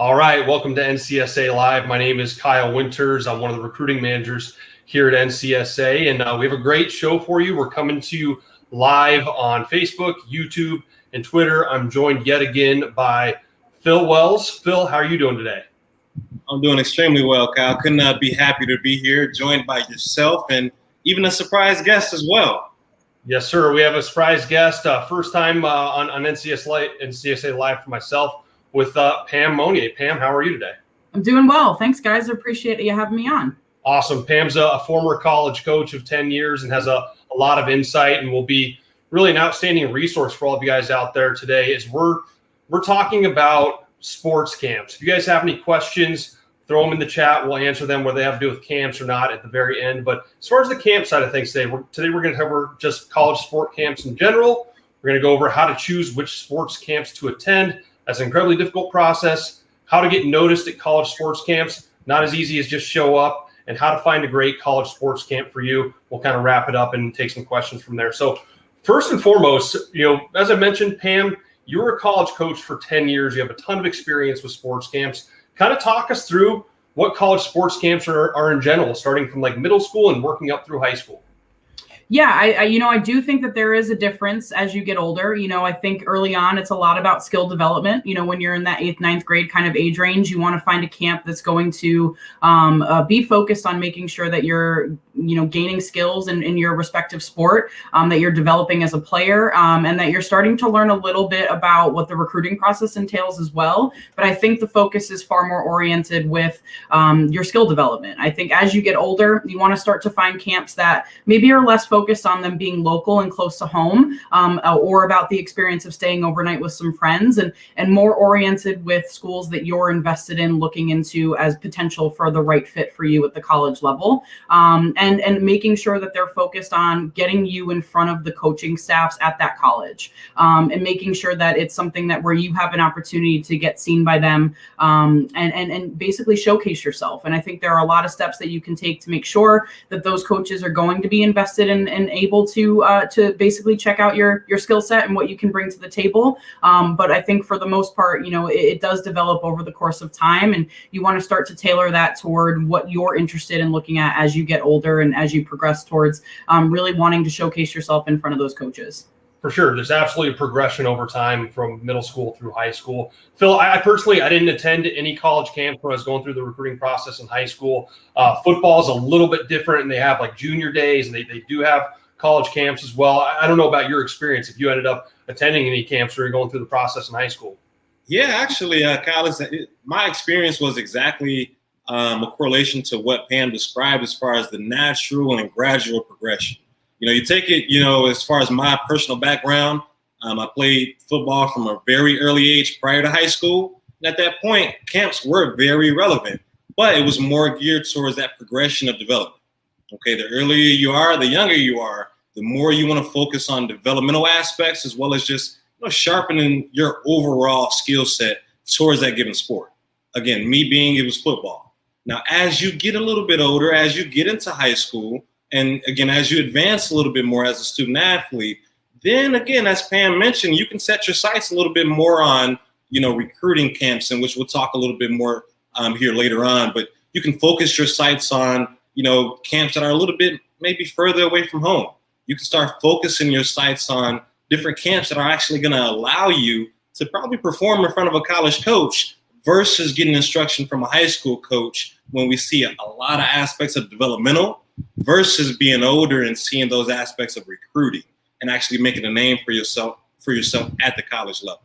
All right, welcome to NCSA Live. My name is Kyle Winters. I'm one of the recruiting managers here at NCSA, and we have a great show for you. We're coming to you live on Facebook, YouTube, and Twitter. I'm joined yet again by Phil Wells. Phil, how are you doing today? I'm doing extremely well, Kyle. Could not be happy to be here, joined by yourself and even a surprise guest as well. Yes, sir. We have a surprise guest, first time on NCSA Live for myself, with Pam Monier. Pam, how are you today? I'm doing well. Thanks, guys. I appreciate you having me on. Awesome. Pam's a former college coach of 10 years and has a lot of insight, and will be really an outstanding resource for all of you guys out there today as we're talking about sports camps. If you guys have any questions, throw them in the chat. We'll answer them, whether they have to do with camps or not, at the very end. But as far as the camp side of things today we're going to cover just college sport camps in general. We're going to go over how to choose which sports camps to attend. That's an incredibly difficult process. How to get noticed at college sports camps, not as easy as just show up, and how to find a great college sports camp for you. We'll kind of wrap it up and take some questions from there. So first and foremost, as I mentioned, Pam, you were a college coach for 10 years. You have a ton of experience with sports camps. Kind of talk us through what college sports camps are in general, starting from like middle school and working up through high school. Yeah, I do think that there is a difference as you get older. I think early on it's a lot about skill development. When you're in that 8th, 9th grade kind of age range, you want to find a camp that's going to be focused on making sure that you're, gaining skills in your respective sport, that you're developing as a player, and that you're starting to learn a little bit about what the recruiting process entails as well. But I think the focus is far more oriented with your skill development. I think as you get older, you want to start to find camps that maybe are less focused on them being local and close to home, or about the experience of staying overnight with some friends, and more oriented with schools that you're invested in looking into as potential for the right fit for you at the college level, and making sure that they're focused on getting you in front of the coaching staffs at that college, and making sure that it's something that where you have an opportunity to get seen by them, and basically showcase yourself. And I think there are a lot of steps that you can take to make sure that those coaches are going to be invested in and able to basically check out your skill set and what you can bring to the table. But I think for the most part, it does develop over the course of time, and you want to start to tailor that toward what you're interested in looking at as you get older and as you progress towards really wanting to showcase yourself in front of those coaches. For sure. There's absolutely a progression over time from middle school through high school. Phil, I personally didn't attend any college camps when I was going through the recruiting process in high school. Football is a little bit different, and they have like junior days, and they do have college camps as well. I don't know about your experience, if you ended up attending any camps or you're going through the process in high school. Yeah, actually, Kyle, my experience was exactly a correlation to what Pam described as far as the natural and gradual progression. You take it, as far as my personal background, I played football from a very early age prior to high school. And at that point, camps were very relevant, but it was more geared towards that progression of development. Okay, the earlier you are, the younger you are, the more you want to focus on developmental aspects as well as just sharpening your overall skill set towards that given sport. Again, me being it was football. Now, as you get a little bit older, as you get into high school, and again, as you advance a little bit more as a student athlete, then again, as Pam mentioned, you can set your sights a little bit more on, recruiting camps, in which we'll talk a little bit more here later on. But you can focus your sights on, camps that are a little bit maybe further away from home. You can start focusing your sights on different camps that are actually going to allow you to probably perform in front of a college coach versus getting instruction from a high school coach, when we see a lot of aspects of developmental versus being older and seeing those aspects of recruiting and actually making a name for yourself at the college level.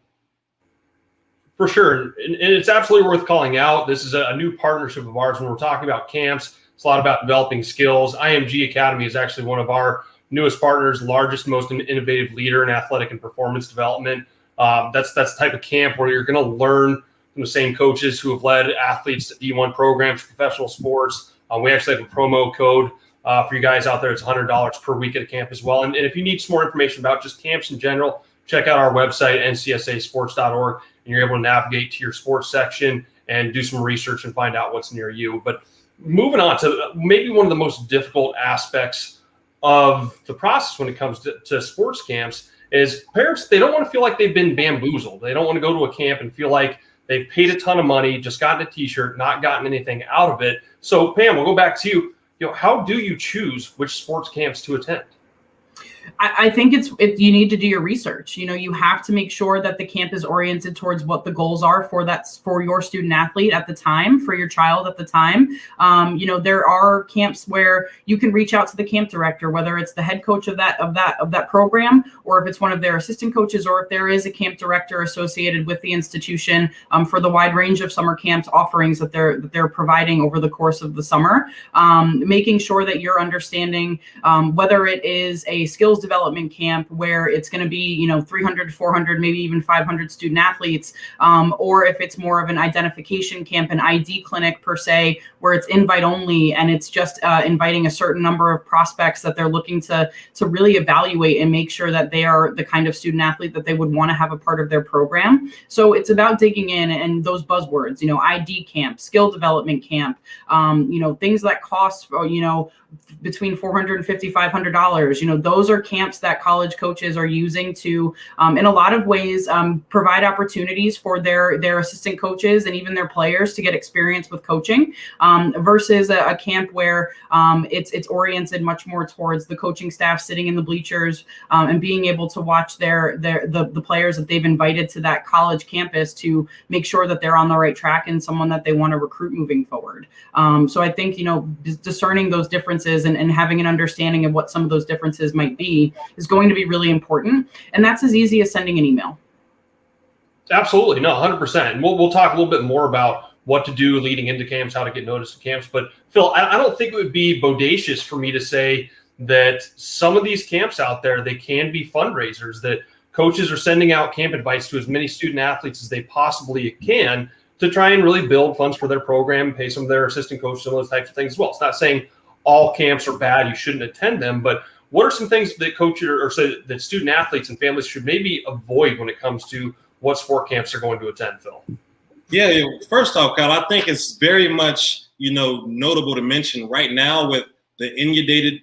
For sure. And it's absolutely worth calling out. This is a new partnership of ours when we're talking about camps. It's a lot about developing skills. IMG Academy is actually one of our newest partners, largest, most innovative leader in athletic and performance development. That's the type of camp where you're going to learn from the same coaches who have led athletes to D1 programs, professional sports. We actually have a promo code for you guys out there. It's $100 per week at a camp as well. And if you need some more information about just camps in general, check out our website, ncsasports.org, and you're able to navigate to your sports section and do some research and find out what's near you. But moving on to maybe one of the most difficult aspects of the process when it comes to sports camps is parents, they don't want to feel like they've been bamboozled. They don't want to go to a camp and feel like They've paid a ton of money, just gotten a t-shirt, not gotten anything out of it. So Pam, we'll go back to you. How do you choose which sports camps to attend? I think you need to do your research. You have to make sure that the camp is oriented towards what the goals are for your student athlete at the time, for your child at the time. There are camps where you can reach out to the camp director, whether it's the head coach of that program, or if it's one of their assistant coaches, or if there is a camp director associated with the institution for the wide range of summer camps offerings that they're providing over the course of the summer. Making sure that you're understanding whether it is a skills development camp where it's going to be 300 400 maybe even 500 student athletes, or if it's more of an identification camp, an ID clinic per se, where it's invite only and it's just inviting a certain number of prospects that they're looking to really evaluate and make sure that they are the kind of student athlete that they would want to have a part of their program. So it's about digging in, and those buzzwords, ID camp, skill development camp, things that cost between $450 $500. Those are camps that college coaches are using to in a lot of ways provide opportunities for their assistant coaches and even their players to get experience with coaching, versus a camp where it's oriented much more towards the coaching staff sitting in the bleachers and being able to watch the players that they've invited to that college campus to make sure that they're on the right track and someone that they want to recruit moving forward. So I think discerning those differences and having an understanding of what some of those differences might be is going to be really important. And that's as easy as sending an email. Absolutely. No, 100%. And we'll talk a little bit more about what to do leading into camps, how to get noticed at camps. But Phil, I don't think it would be bodacious for me to say that some of these camps out there, they can be fundraisers, that coaches are sending out camp invites to as many student athletes as they possibly can to try and really build funds for their program, pay some of their assistant coaches, and those types of things as well. It's not saying all camps are bad, you shouldn't attend them, but what are some things that coaches or that student athletes and families should maybe avoid when it comes to what sport camps they're going to attend, Phil? Yeah, first off, Kyle, I think it's very much, notable to mention right now with the inundated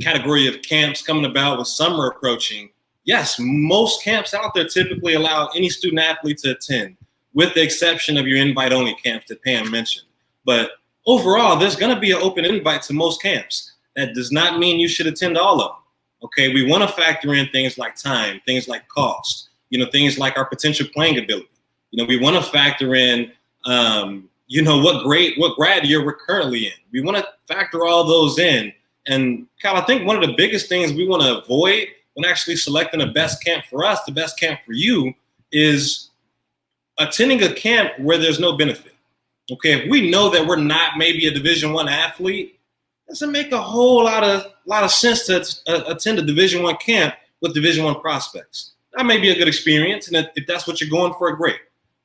category of camps coming about with summer approaching. Yes, most camps out there typically allow any student athlete to attend, with the exception of your invite-only camps that Pam mentioned. But overall, there's going to be an open invite to most camps. That does not mean you should attend all of them. Okay, we want to factor in things like time, things like cost, things like our potential playing ability. We want to factor in, what grad year we're currently in. We want to factor all those in. And Kyle, I think one of the biggest things we want to avoid when actually selecting the best camp for us, the best camp for you, is attending a camp where there's no benefit. Okay, if we know that we're not maybe a Division I athlete, it doesn't make a whole lot of sense to attend a Division I camp with Division I prospects. That may be a good experience, and if that's what you're going for, great.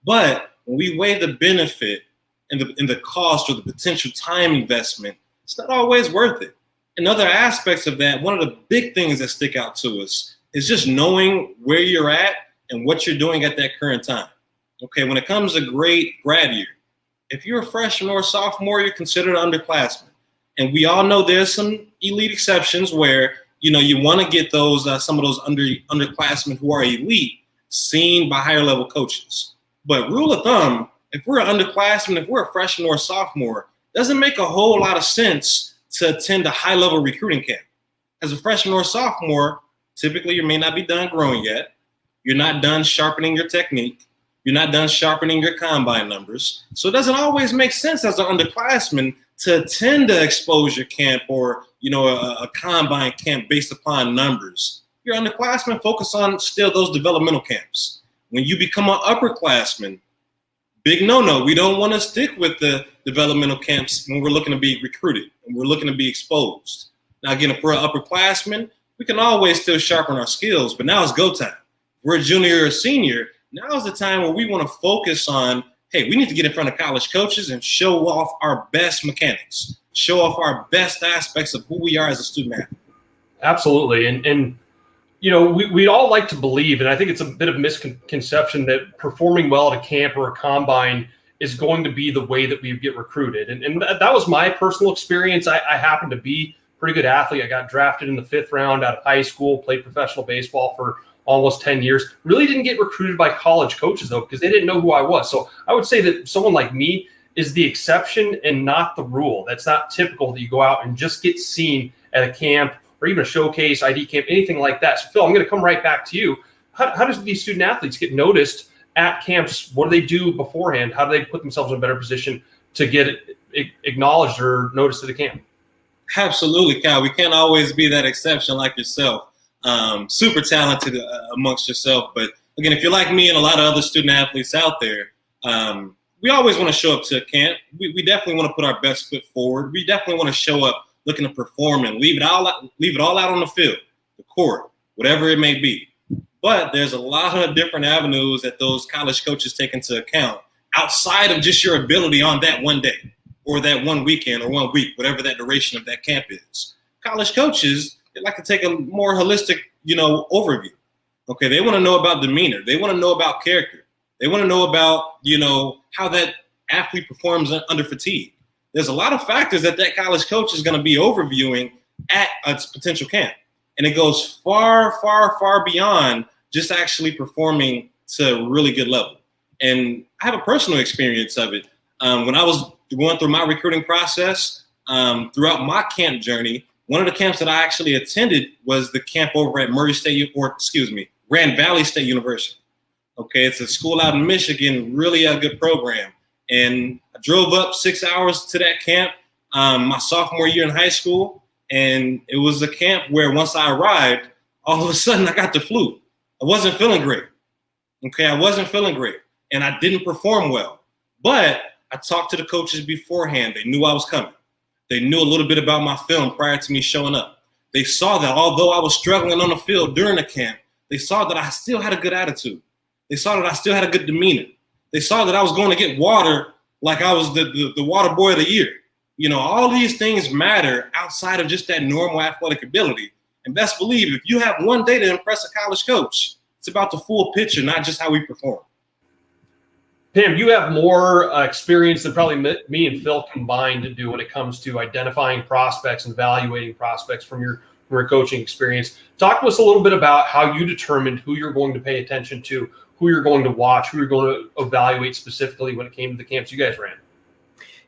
But when we weigh the benefit and the cost or the potential time investment, it's not always worth it. And other aspects of that, one of the big things that stick out to us is just knowing where you're at and what you're doing at that current time. Okay, when it comes to grad year, if you're a freshman or a sophomore, you're considered an underclassman. And we all know there's some elite exceptions where, you want to get those some of those underclassmen who are elite seen by higher level coaches. But rule of thumb, if we're an underclassman, if we're a freshman or a sophomore, doesn't make a whole lot of sense to attend a high level recruiting camp. As a freshman or sophomore, typically you may not be done growing yet. You're not done sharpening your technique. You're not done sharpening your combine numbers. So it doesn't always make sense as an underclassman to attend an exposure camp or, a combine camp based upon numbers. Your underclassmen focus on still those developmental camps. When you become an upperclassman, big no-no. We don't want to stick with the developmental camps when we're looking to be recruited and we're looking to be exposed. Now, again, if we're an upperclassman, we can always still sharpen our skills, but now it's go time. We're a junior or a senior. Now is the time where we want to focus on, hey, we need to get in front of college coaches and show off our best mechanics, show off our best aspects of who we are as a student athlete. Absolutely. And we all like to believe, and I think it's a bit of a misconception that performing well at a camp or a combine is going to be the way that we get recruited. And that was my personal experience. I happened to be a pretty good athlete. I got drafted in the 5th round out of high school, played professional baseball for almost 10 years. Really didn't get recruited by college coaches, though, because they didn't know who I was. So I would say that someone like me is the exception and not the rule. That's not typical that you go out and just get seen at a camp or even a showcase, ID camp, anything like that. So, Phil, I'm going to come right back to you. How does these student athletes get noticed at camps? What do they do beforehand? How do they put themselves in a better position to get acknowledged or noticed at the camp? Absolutely, Kyle. We can't always be that exception like yourself. Super talented amongst yourself. But again, if you're like me and a lot of other student athletes out there, we always want to show up to a camp. We definitely want to put our best foot forward. We definitely want to show up looking to perform and leave it all out on the field, the court, whatever it may be. But there's a lot of different avenues that those college coaches take into account outside of just your ability on that one day or that one weekend or 1 week, whatever that duration of that camp is. College coaches, they like to take a more holistic, overview. Okay, they want to know about demeanor. They want to know about character. They want to know about, how that athlete performs under fatigue. There's a lot of factors that college coach is going to be overviewing at a potential camp. And it goes far, far, far beyond just actually performing to a really good level. And I have a personal experience of it. When I was going through my recruiting process, throughout my camp journey, one of the camps that I actually attended was the camp over at Grand Valley State University. Okay, it's a school out in Michigan, really a good program. And I drove up 6 hours to that camp my sophomore year in high school. And it was a camp where once I arrived, all of a sudden I got the flu. I wasn't feeling great. Okay, I wasn't feeling great. And I didn't perform well. But I talked to the coaches beforehand. They knew I was coming. They knew a little bit about my film prior to me showing up. They saw that although I was struggling on the field during the camp, they saw that I still had a good attitude. They saw that I still had a good demeanor. They saw that I was going to get water like I was the water boy of the year. All these things matter outside of just that normal athletic ability. And best believe, if you have one day to impress a college coach, it's about the full picture, not just how we perform. Pam, you have more experience than probably me and Phil combined to do when it comes to identifying prospects and evaluating prospects from your coaching experience. Talk to us a little bit about how you determined who you're going to pay attention to, who you're going to watch, who you're going to evaluate specifically when it came to the camps you guys ran.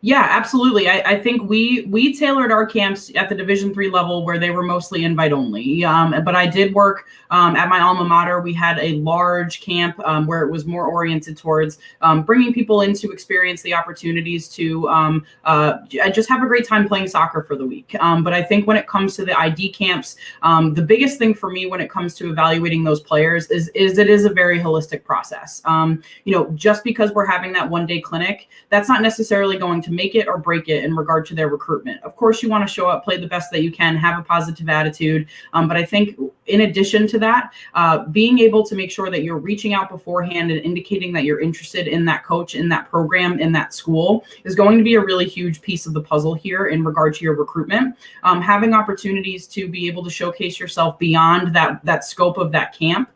Yeah, absolutely. I think we tailored our camps at the Division III level where they were mostly invite only. But I did work at my alma mater. We had a large camp where it was more oriented towards bringing people in to experience the opportunities to just have a great time playing soccer for the week. But I think when it comes to the ID camps, the biggest thing for me when it comes to evaluating those players is it is a very holistic process. Just because we're having that one-day clinic, that's not necessarily going to make it or break it in regard to their recruitment. Of course, you want to show up, play the best that you can, have a positive attitude. But I think in addition to that, being able to make sure that you're reaching out beforehand and indicating that you're interested in that coach, in that program, in that school is going to be a really huge piece of the puzzle here in regard to your recruitment. Having opportunities to be able to showcase yourself beyond that scope of that camp,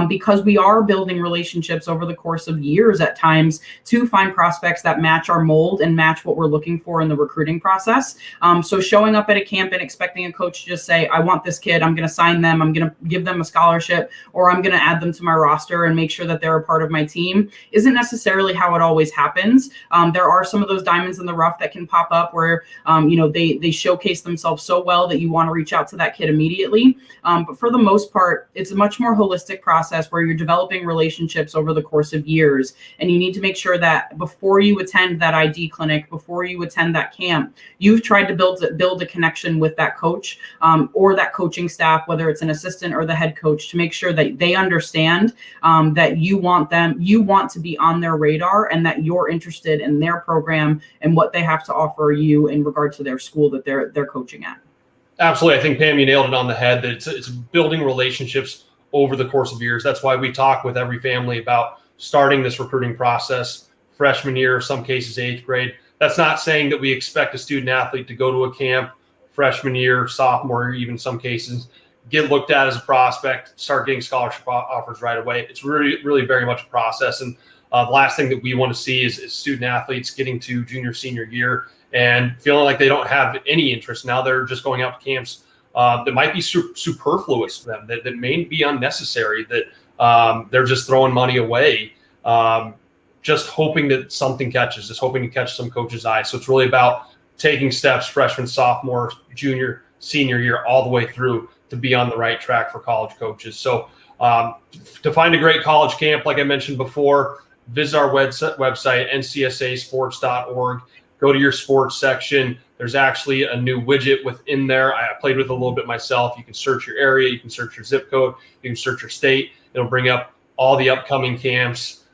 because we are building relationships over the course of years at times to find prospects that match our mold and match what we're looking for in the recruiting process. So showing up at a camp and expecting a coach to just say, I want this kid, I'm going to sign them, I'm going to give them a scholarship, or I'm going to add them to my roster and make sure that they're a part of my team isn't necessarily how it always happens. There are some of those diamonds in the rough that can pop up where, they showcase themselves so well that you want to reach out to that kid immediately. But for the most part, it's a much more holistic process where you're developing relationships over the course of years. And you need to make sure that before you attend that ID clinic, before you attend that camp, you've tried to build a connection with that coach or that coaching staff, whether it's an assistant or the head coach, to make sure that they understand that you want to be on their radar and that you're interested in their program and what they have to offer you in regard to their school that they're coaching at. Absolutely. I think, Pam, you nailed it on the head, that it's building relationships over the course of years. That's why we talk with every family about starting this recruiting process freshman year, some cases 8th grade. That's not saying that we expect a student athlete to go to a camp freshman year, sophomore, or even some cases get looked at as a prospect, start getting scholarship offers right away. It's really, really very much a process. And the last thing that we want to see is student athletes getting to junior, senior year and feeling like they don't have any interest. Now they're just going out to camps that might be superfluous to them, that may be unnecessary, that they're just throwing money away, just hoping that something catches, just hoping to catch some coach's eye. So it's really about taking steps freshman, sophomore, junior, senior year, all the way through to be on the right track for college coaches. So to find a great college camp, like I mentioned before, visit our website, ncsasports.org. Go to your sports section. There's actually a new widget within there. I played with it a little bit myself. You can search your area. You can search your zip code. You can search your state. It'll bring up all the upcoming camps,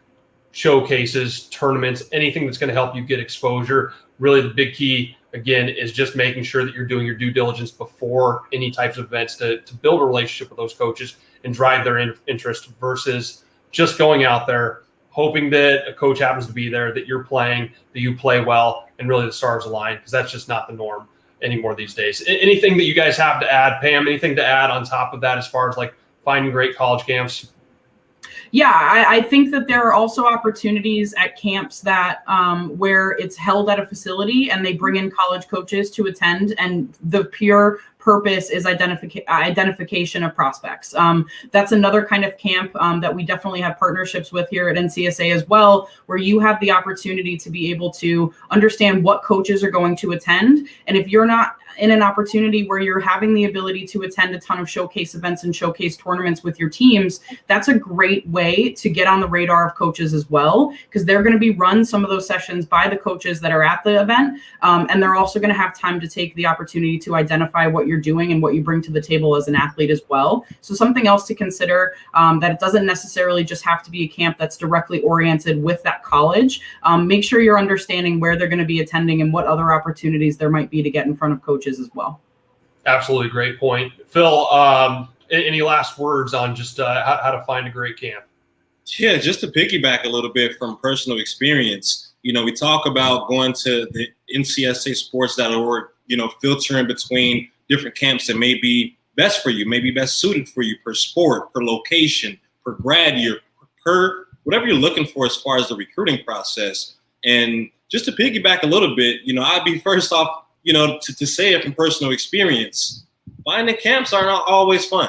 showcases, tournaments, anything that's going to help you get exposure. Really, the big key, again, is just making sure that you're doing your due diligence before any types of events to build a relationship with those coaches and drive their interest versus just going out there, hoping that a coach happens to be there, that you're playing, that you play well, and really the stars align, because that's just not the norm anymore these days. Anything that you guys have to add, Pam, anything to add on top of that as far as like finding great college camps? Yeah, I think that there are also opportunities at camps that where it's held at a facility and they bring in college coaches to attend, and the pure purpose is identification of prospects. That's another kind of camp that we definitely have partnerships with here at NCSA as well, where you have the opportunity to be able to understand what coaches are going to attend. And if you're not in an opportunity where you're having the ability to attend a ton of showcase events and showcase tournaments with your teams, that's a great way to get on the radar of coaches as well, because they're going to be run some of those sessions by the coaches that are at the event. And they're also going to have time to take the opportunity to identify what you're doing and what you bring to the table as an athlete as well. So something else to consider, that it doesn't necessarily just have to be a camp that's directly oriented with that college. Make sure you're understanding where they're going to be attending and what other opportunities there might be to get in front of coaches as well. Absolutely, great point. Phil, any last words on just how to find a great camp? Yeah, just to piggyback a little bit from personal experience, we talk about going to the ncsasports.org, filtering between different camps that may be best for you, maybe best suited for you per sport, per location, per grad year, per whatever you're looking for as far as the recruiting process. And just to piggyback a little bit, I'd be first off, to say it from personal experience, finding camps are not always fun.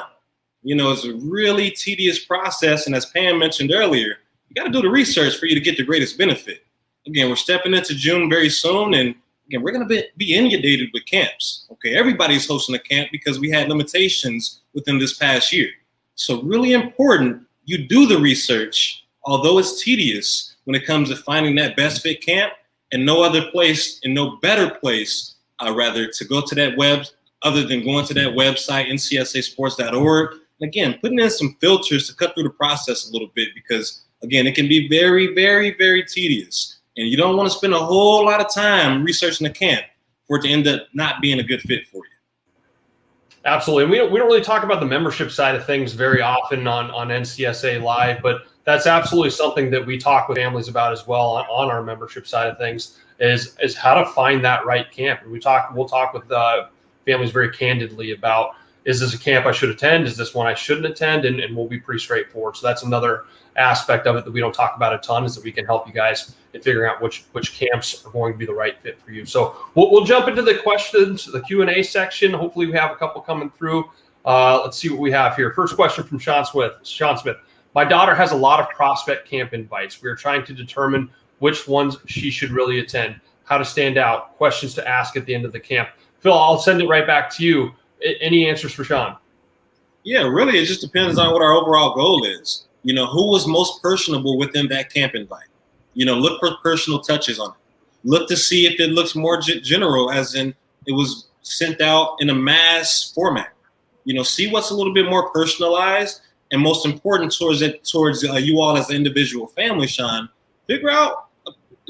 It's a really tedious process. And as Pam mentioned earlier, you got to do the research for you to get the greatest benefit. Again, we're stepping into June very soon. And again, we're going to be inundated with camps. Okay, everybody's hosting a camp because we had limitations within this past year. So really important, you do the research, although it's tedious when it comes to finding that best fit camp, and no other place and no better place rather to go to that other than going to that website, ncsasports.org. And again, putting in some filters to cut through the process a little bit, because again, it can be very, very, very tedious. And you don't want to spend a whole lot of time researching a camp for it to end up not being a good fit for you. Absolutely. And we don't really talk about the membership side of things very often on NCSA Live, but that's absolutely something that we talk with families about as well on our membership side of things, is how to find that right camp. And we'll talk with families very candidly about, is this a camp I should attend? Is this one I shouldn't attend? And we'll be pretty straightforward. So that's another aspect of it that we don't talk about a ton, is that we can help you guys in figuring out which camps are going to be the right fit for you. So we'll jump into the questions, the Q&A section. Hopefully we have a couple coming through. Let's see what we have here. First question from Sean Smith. My daughter has a lot of prospect camp invites. We are trying to determine which ones she should really attend, how to stand out, questions to ask at the end of the camp. Phil, I'll send it right back to you. Any answers for Sean? Yeah, really, it just depends on what our overall goal is. Who was most personable within that camp invite? Look for personal touches on it. Look to see if it looks more general, as in it was sent out in a mass format. See what's a little bit more personalized, and most important towards you all as an individual family, Sean, figure out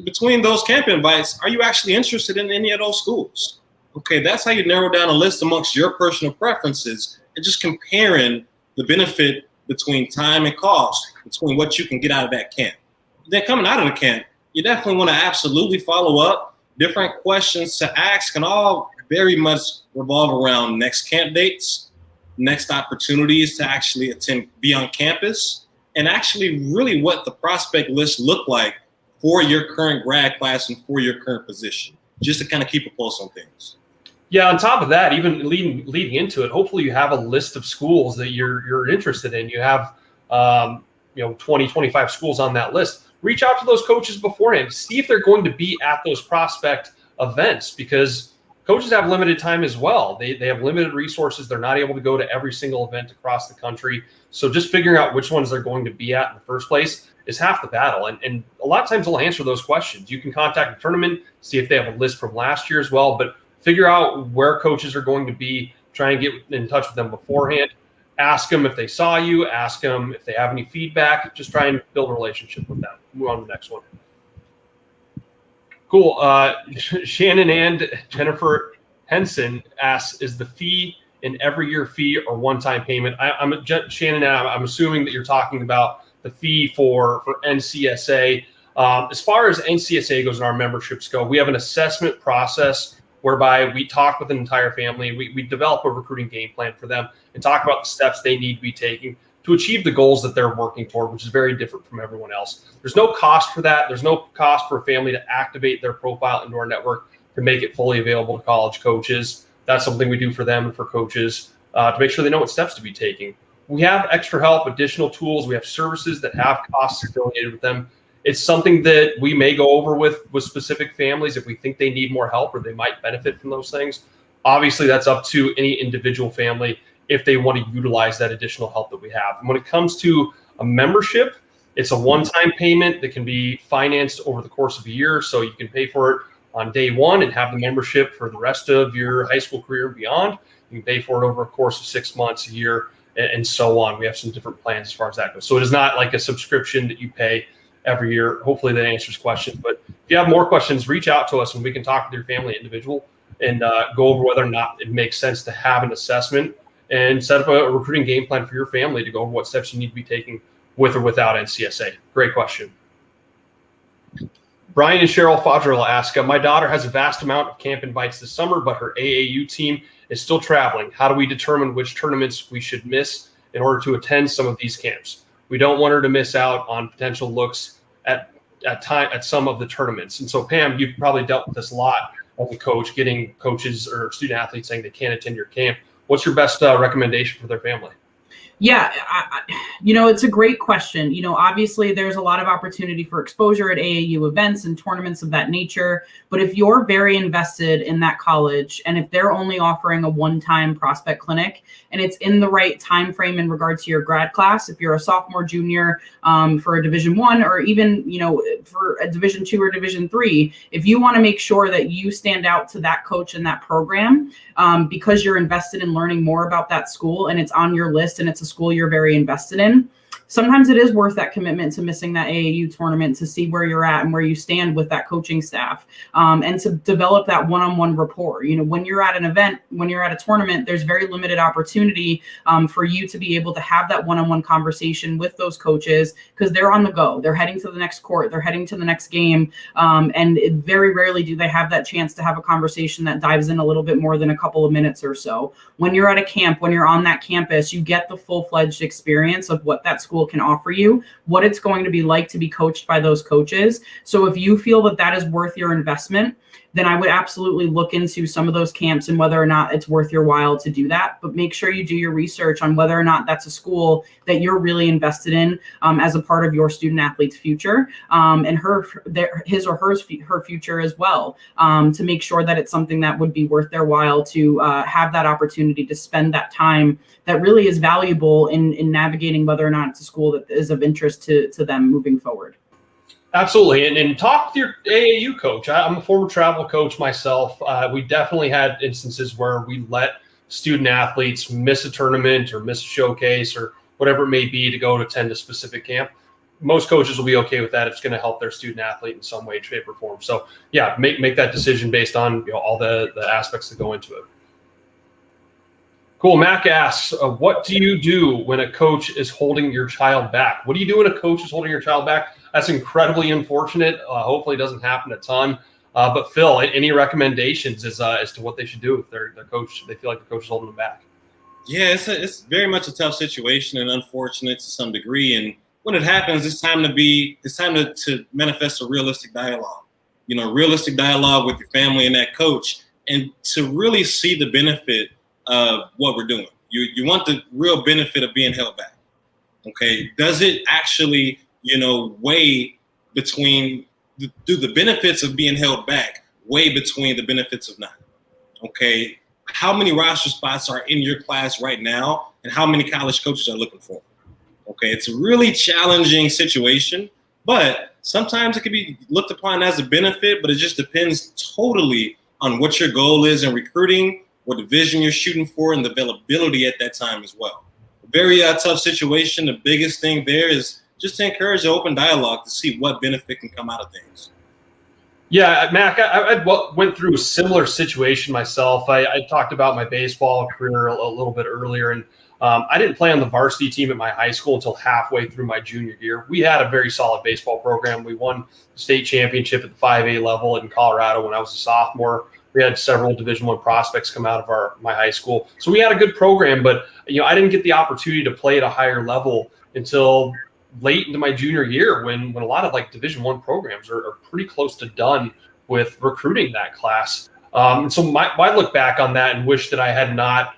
between those camp invites, are you actually interested in any of those schools? Okay, that's how you narrow down a list amongst your personal preferences, and just comparing the benefit between time and cost, between what you can get out of that camp. Then coming out of the camp, you definitely want to absolutely follow up. Different questions to ask can all very much revolve around next camp dates, next opportunities to actually be on campus, and actually really what the prospect list look like for your current grad class and for your current position, just to kind of keep a pulse on things. Yeah, on top of that, even leading into it, hopefully you have a list of schools that you're interested in. You have 20, 25 schools on that list. Reach out to those coaches beforehand. See if they're going to be at those prospect events, because coaches have limited time as well. They have limited resources. They're not able to go to every single event across the country. So just figuring out which ones they're going to be at in the first place is half the battle. And a lot of times they'll answer those questions. You can contact the tournament, see if they have a list from last year as well, but figure out where coaches are going to be, try and get in touch with them beforehand. Ask them if they saw you, ask them if they have any feedback, just try and build a relationship with them. Move on to the next one. Cool. Shannon and Jennifer Henson asks, is the fee an every year fee or one-time payment? Shannon, I'm assuming that you're talking about the fee for NCSA. As far as NCSA goes and our memberships go, we have an assessment process whereby we talk with an entire family. We develop a recruiting game plan for them and talk about the steps they need to be taking to achieve the goals that they're working toward, which is very different from everyone else. There's no cost for that. There's no cost for a family to activate their profile into our network to make it fully available to college coaches. That's something we do for them and for coaches to make sure they know what steps to be taking. We have extra help, additional tools. We have services that have costs affiliated with them. It's something that we may go over with specific families if we think they need more help or they might benefit from those things. Obviously, that's up to any individual family if they want to utilize that additional help that we have. And when it comes to a membership, it's a one-time payment that can be financed over the course of a year. So you can pay for it on day one and have the membership for the rest of your high school career and beyond. You can pay for it over a course of 6 months, a year, and so on. We have some different plans as far as that goes. So it is not like a subscription that you pay every year. Hopefully that answers questions. But if you have more questions, reach out to us and we can talk with your family individual and go over whether or not it makes sense to have an assessment and set up a recruiting game plan for your family to go over what steps you need to be taking with or without NCSA. Great question. Brian and Cheryl Fodrell ask, my daughter has a vast amount of camp invites this summer, but her AAU team is still traveling. How do we determine which tournaments we should miss in order to attend some of these camps? We don't want her to miss out on potential looks at some of the tournaments. And so, Pam, you've probably dealt with this a lot as a coach, getting coaches or student athletes saying they can't attend your camp. What's your best recommendation for their family? Yeah, it's a great question. Obviously there's a lot of opportunity for exposure at AAU events and tournaments of that nature. But if you're very invested in that college and if they're only offering a one-time prospect clinic and it's in the right time frame in regard to your grad class, if you're a sophomore, junior for a Division I or even, for a Division II or Division III, if you want to make sure that you stand out to that coach and that program because you're invested in learning more about that school and it's on your list and it's a school you're very invested in, sometimes it is worth that commitment to missing that AAU tournament to see where you're at and where you stand with that coaching staff and to develop that one-on-one rapport. When you're at an event, when you're at a tournament, there's very limited opportunity for you to be able to have that one-on-one conversation with those coaches because they're on the go. They're heading to the next court. They're heading to the next game. And very rarely do they have that chance to have a conversation that dives in a little bit more than a couple of minutes or so. When you're at a camp, when you're on that campus, you get the full-fledged experience of what that school can offer you, what it's going to be like to be coached by those coaches. So if you feel that that is worth your investment, then I would absolutely look into some of those camps and whether or not it's worth your while to do that. But make sure you do your research on whether or not that's a school that you're really invested in as a part of your student athlete's future and her future as well, to make sure that it's something that would be worth their while to have that opportunity to spend that time that really is valuable in navigating whether or not it's a school that is of interest to them moving forward. Absolutely. And talk with your AAU coach. I'm a former travel coach myself. We definitely had instances where we let student athletes miss a tournament or miss a showcase or whatever it may be to go to attend a specific camp. Most coaches will be okay with that if it's going to help their student athlete in some way, shape, or form. So, yeah, make that decision based on all the aspects that go into it. Cool. Mac asks, what do you do when a coach is holding your child back? What do you do when a coach is holding your child back? That's incredibly unfortunate. Hopefully it doesn't happen a ton. But Phil, any recommendations as to what they should do if their coach, they feel like the coach is holding them back? Yeah, it's very much a tough situation and unfortunate to some degree. And when it happens, it's time to manifest a realistic dialogue. Realistic dialogue with your family and that coach. and to really see the benefit of what we're doing. You want the real benefit of being held back. Okay, does it actually, weigh between, do the benefits of being held back weigh between the benefits of not? Okay, how many roster spots are in your class right now, and how many college coaches are looking for them? Okay, it's a really challenging situation, but sometimes it can be looked upon as a benefit, but it just depends totally on what your goal is in recruiting, what division you're shooting for, and the availability at that time as well. Very tough situation. The biggest thing there is just to encourage an open dialogue to see what benefit can come out of things. Yeah, Mac, I went through a similar situation myself. I talked about my baseball career a little bit earlier, and I didn't play on the varsity team at my high school until halfway through my junior year. We had a very solid baseball program. We won the state championship at the 5A level in Colorado when I was a sophomore. We had several Division I prospects come out of my high school. So we had a good program, but I didn't get the opportunity to play at a higher level until late into my junior year when a lot of Division I programs are pretty close to done with recruiting that class. And so I look back on that and wish that I had not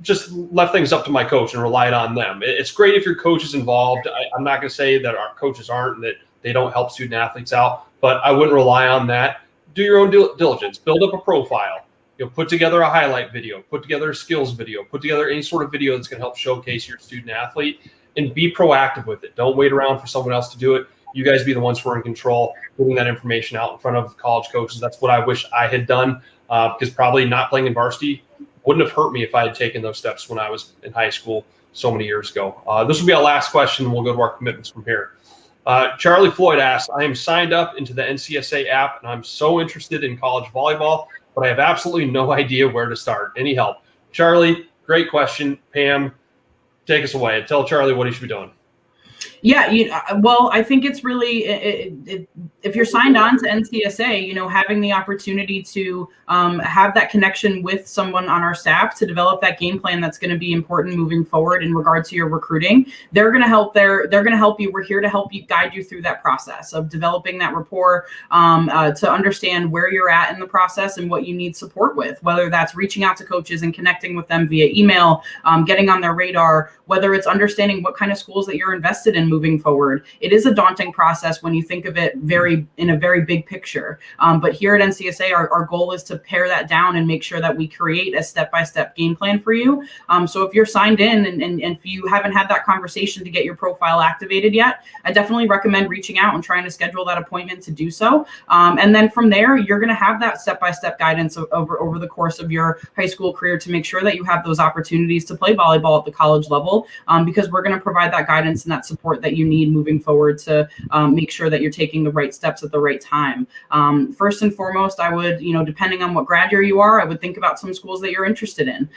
just left things up to my coach and relied on them. It's great if your coach is involved. I'm not going to say that our coaches aren't and that they don't help student athletes out, but I wouldn't rely on that. Do your own diligence, build up a profile, put together a highlight video, put together a skills video, put together any sort of video that's going to help showcase your student athlete, and be proactive with it. Don't wait around for someone else to do it. You guys be the ones who are in control, putting that information out in front of college coaches. That's what I wish I had done, because probably not playing in varsity wouldn't have hurt me if I had taken those steps when I was in high school so many years ago. This will be our last question, and we'll go to our commitments from here. Charlie Floyd asks, I am signed up into the NCSA app, and I'm so interested in college volleyball, but I have absolutely no idea where to start. Any help? Charlie, great question. Pam, take us away. Tell Charlie what he should be doing. Yeah, well, I think it's really, if you're signed on to NCSA, having the opportunity to have that connection with someone on our staff to develop that game plan that's going to be important moving forward in regard to your recruiting. They're going to help. They're going to help you. We're here to help you, guide you through that process of developing that rapport, to understand where you're at in the process and what you need support with, whether that's reaching out to coaches and connecting with them via email, getting on their radar, whether it's understanding what kind of schools that you're invested in moving forward. It is a daunting process when you think of it in a very big picture. But here at NCSA, our goal is to pare that down and make sure that we create a step-by-step game plan for you. So if you're signed in and if you haven't had that conversation to get your profile activated yet, I definitely recommend reaching out and trying to schedule that appointment to do so. And then from there, you're going to have that step-by-step guidance over the course of your high school career to make sure that you have those opportunities to play volleyball at the college level, because we're going to provide that guidance and that support that you need moving forward to make sure that you're taking the right steps at the right time. First and foremost, I would, depending on what grad year you are, I would think about some schools that you're interested in.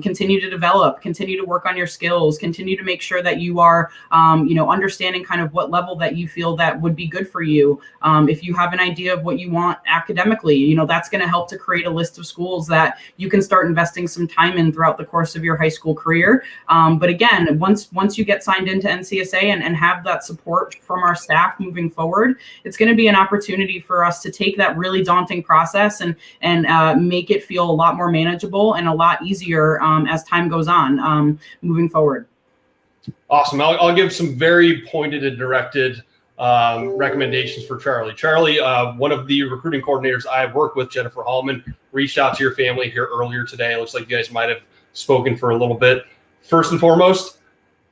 Continue to develop, continue to work on your skills, continue to make sure that you are, understanding kind of what level that you feel that would be good for you. If you have an idea of what you want academically, that's going to help to create a list of schools that you can start investing some time in throughout the course of your high school career. But again, once you get signed into NCSA and have that support from our staff moving forward, it's going to be an opportunity for us to take that really daunting process and make it feel a lot more manageable and a lot easier as time goes on moving forward. Awesome. I'll give some very pointed and directed recommendations for Charlie. Charlie, one of the recruiting coordinators I've worked with, Jennifer Hallman, reached out to your family here earlier today. It looks like you guys might have spoken for a little bit. First and foremost,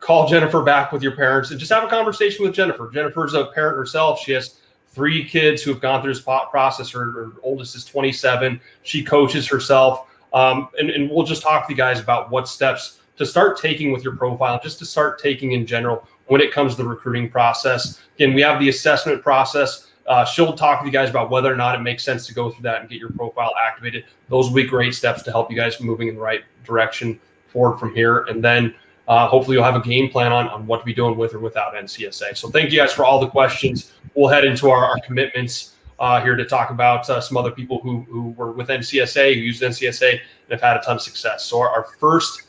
call Jennifer back with your parents and just have a conversation with Jennifer. Jennifer's a parent herself. She has 3 kids who have gone through this process. Her oldest is 27. She coaches herself. And we'll just talk to you guys about what steps to start taking with your profile, just to start taking in general when it comes to the recruiting process. Again, we have the assessment process. She'll talk to you guys about whether or not it makes sense to go through that and get your profile activated. Those will be great steps to help you guys moving in the right direction forward from here. And then hopefully you'll have a game plan on what to be doing with or without NCSA. So thank you guys for all the questions. We'll head into our commitments here to talk about some other people who were with NCSA, who used NCSA, and have had a ton of success. So our first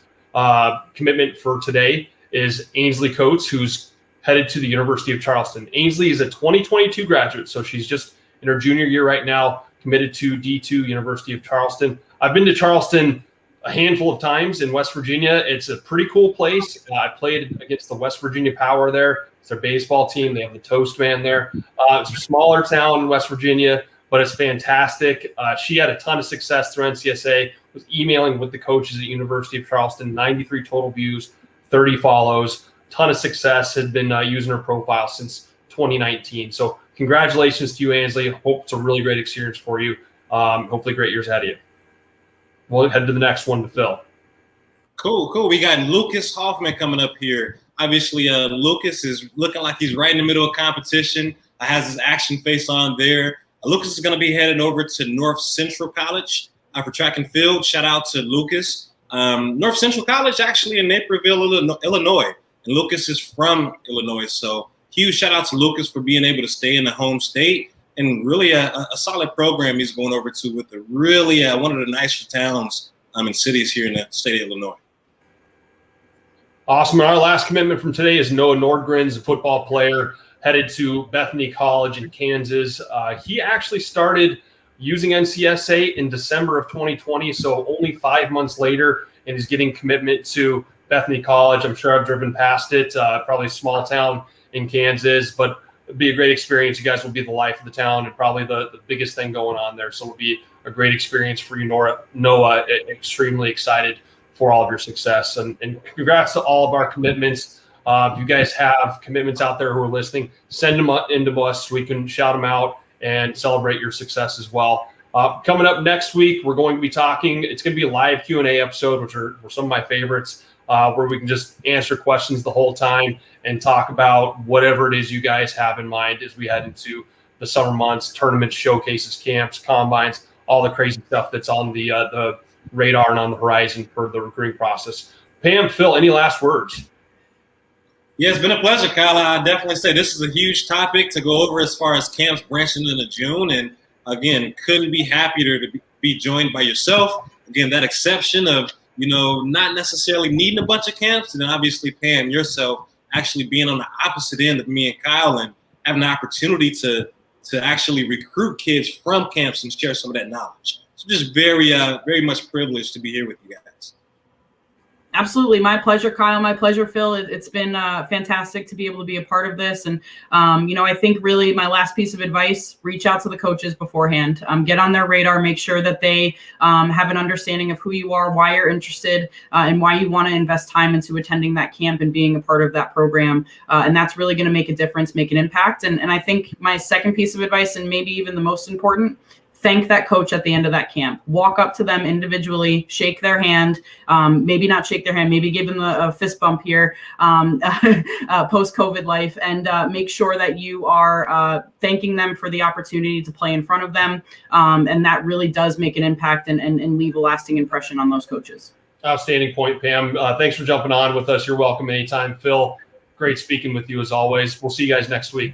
commitment for today is Ainsley Coates, who's headed to the University of Charleston. Ainsley is a 2022 graduate, so she's just in her junior year right now. committed to D2 University of Charleston. I've been to Charleston a handful of times in West Virginia. It's a pretty cool place. I played against the West Virginia Power there. It's their baseball team. They have the Toast Man there. It's a smaller town in West Virginia, but it's fantastic. She had a ton of success through NCSA, was emailing with the coaches at University of Charleston, 93 total views, 30 follows, ton of success, had been using her profile since 2019. So congratulations to you, Ansley. Hope it's a really great experience for you. Hopefully great years ahead of you. We'll head to the next one to Phil. Cool. We got Lucas Hoffman coming up here. Obviously, Lucas is looking like he's right in the middle of competition. Has his action face on there. Lucas is going to be headed over to North Central College for track and field. Shout out to Lucas. North Central College, actually in Naperville, Illinois. And Lucas is from Illinois. So huge shout out to Lucas for being able to stay in the home state. And really a solid program he's going over to with a really one of the nicer towns and cities here in the state of Illinois. Awesome. And our last commitment from today is Noah Nordgren's a football player headed to Bethany College in Kansas. He actually started using NCSA in December of 2020, so only 5 months later, and he's getting commitment to Bethany College. I'm sure I've driven past it, probably a small town in Kansas, but it'd be a great experience. You guys will be the life of the town and probably the biggest thing going on there. So it'll be a great experience for you, Noah. Extremely excited for all of your success. And congrats to all of our commitments. If you guys have commitments out there who are listening, send them into us so we can shout them out and celebrate your success as well. Coming up next week, we're going to be talking. It's going to be a live Q&A episode, which are some of my favorites, where we can just answer questions the whole time and talk about whatever it is you guys have in mind as we head into the summer months, tournaments, showcases, camps, combines, all the crazy stuff that's on the radar and on the horizon for the recruiting process. Pam, Phil, any last words? Yeah, it's been a pleasure, Kyle. I definitely say this is a huge topic to go over as far as camps branching into June. And again, couldn't be happier to be joined by yourself. Again, that exception of, not necessarily needing a bunch of camps. And then obviously, Pam, yourself actually being on the opposite end of me and Kyle and having the opportunity to actually recruit kids from camps and share some of that knowledge. So just very, very much privileged to be here with you guys. Absolutely. My pleasure, Kyle. My pleasure, Phil. It's been fantastic to be able to be a part of this. And, I think really my last piece of advice, reach out to the coaches beforehand, get on their radar, make sure that they have an understanding of who you are, why you're interested, and why you want to invest time into attending that camp and being a part of that program. And that's really going to make a difference, make an impact. And I think my second piece of advice, and maybe even the most important, thank that coach at the end of that camp. Walk up to them individually, shake their hand, maybe not shake their hand, maybe give them a fist bump here, post-COVID life, and make sure that you are thanking them for the opportunity to play in front of them. And that really does make an impact and leave a lasting impression on those coaches. Outstanding point, Pam. Thanks for jumping on with us. You're welcome anytime. Phil, great speaking with you as always. We'll see you guys next week.